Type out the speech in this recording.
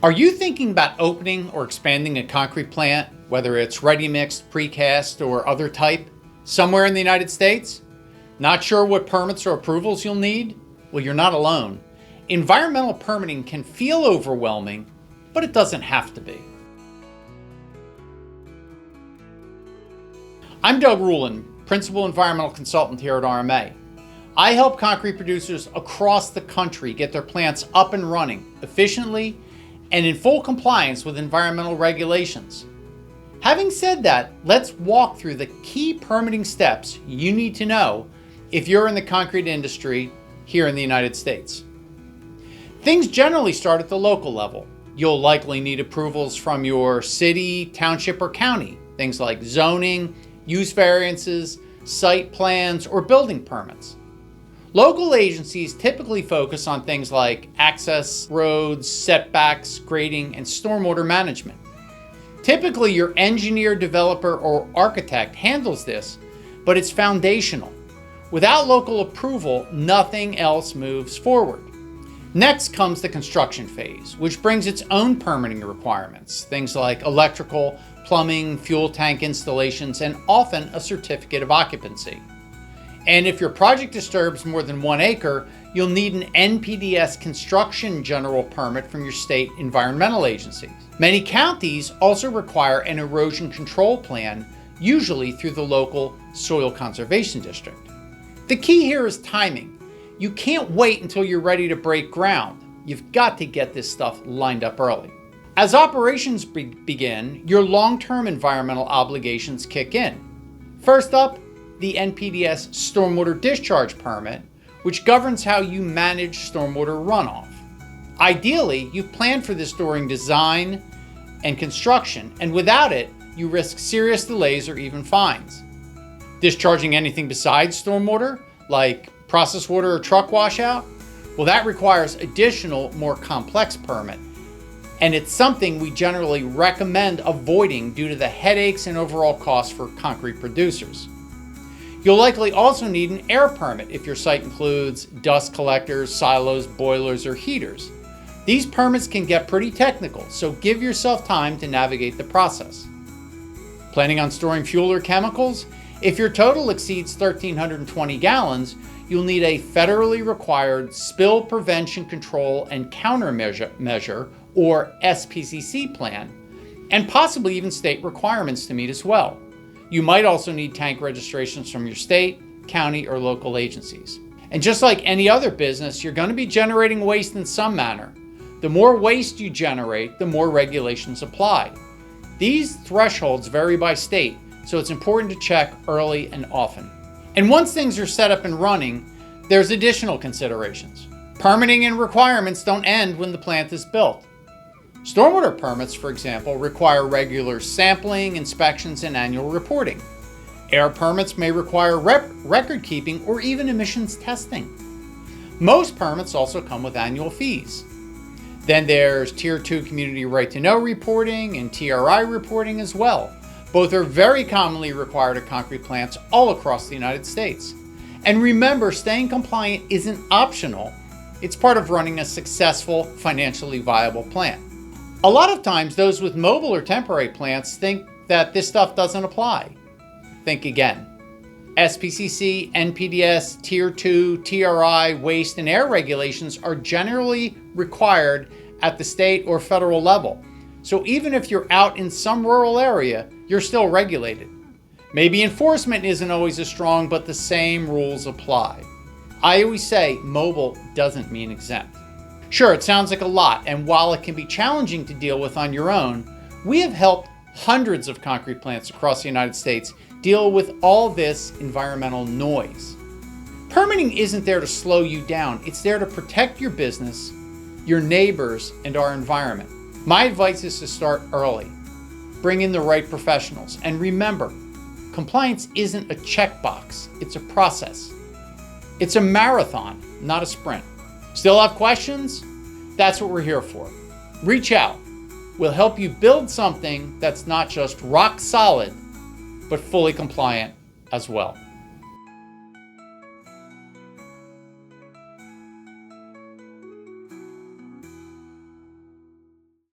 Are you thinking about opening or expanding a concrete plant, whether it's ready-mix, precast, or other type, somewhere in the United States? Not sure what permits or approvals you'll need? Well, you're not alone. Environmental permitting can feel overwhelming, but it doesn't have to be. I'm Doug Ruhlin, Principal Environmental Consultant here at RMA. I help concrete producers across the country get their plants up and running efficiently and in full compliance with environmental regulations. Having said that, let's walk through the key permitting steps you need to know if you're in the concrete industry here in the United States. Things generally start at the local level. You'll likely need approvals from your city, township, or county, things like zoning, use variances, site plans, or building permits. Local agencies typically focus on things like access roads, setbacks, grading, and stormwater management. Typically, your engineer, developer, or architect handles this, but it's foundational. Without local approval, nothing else moves forward. Next comes the construction phase, which brings its own permitting requirements, things like electrical, plumbing, fuel tank installations, and often a certificate of occupancy. And if your project disturbs more than 1 acre, you'll need an NPDES construction general permit from your state environmental agencies. Many counties also require an erosion control plan, usually through the local soil conservation district. The key here is timing. You can't wait until you're ready to break ground. You've got to get this stuff lined up early. As operations begin, your long-term environmental obligations kick in. First up, the NPDES stormwater discharge permit, which governs how you manage stormwater runoff. Ideally, you plan for this during design and construction, and without it, you risk serious delays or even fines. Discharging anything besides stormwater, like process water or truck washout, well, that requires additional, more complex permit, and it's something we generally recommend avoiding due to the headaches and overall costs for concrete producers. You'll likely also need an air permit if your site includes dust collectors, silos, boilers, or heaters. These permits can get pretty technical, so give yourself time to navigate the process. Planning on storing fuel or chemicals? If your total exceeds 1,320 gallons, you'll need a federally required Spill Prevention Control and Countermeasure, or SPCC plan, and possibly even state requirements to meet as well. You might also need tank registrations from your state, county, or local agencies. And just like any other business, you're going to be generating waste in some manner. The more waste you generate, the more regulations apply. These thresholds vary by state, so it's important to check early and often. And once things are set up and running, there's additional considerations. Permitting and requirements don't end when the plant is built. Stormwater permits, for example, require regular sampling, inspections, and annual reporting. Air permits may require record keeping or even emissions testing. Most permits also come with annual fees. Then there's Tier 2 Community Right to Know reporting and TRI reporting as well. Both are very commonly required at concrete plants all across the United States. And remember, staying compliant isn't optional. It's part of running a successful, financially viable plant. A lot of times, those with mobile or temporary plants think that this stuff doesn't apply. Think again. SPCC, NPDES, Tier 2, TRI, waste, and air regulations are generally required at the state or federal level. So even if you're out in some rural area, you're still regulated. Maybe enforcement isn't always as strong, but the same rules apply. I always say mobile doesn't mean exempt. Sure, it sounds like a lot, and while it can be challenging to deal with on your own, we have helped hundreds of concrete plants across the United States deal with all this environmental noise. Permitting isn't there to slow you down, it's there to protect your business, your neighbors, and our environment. My advice is to start early. Bring in the right professionals, and remember, compliance isn't a checkbox, it's a process. It's a marathon, not a sprint. Still have questions? That's what we're here for. Reach out. We'll help you build something that's not just rock solid, but fully compliant as well.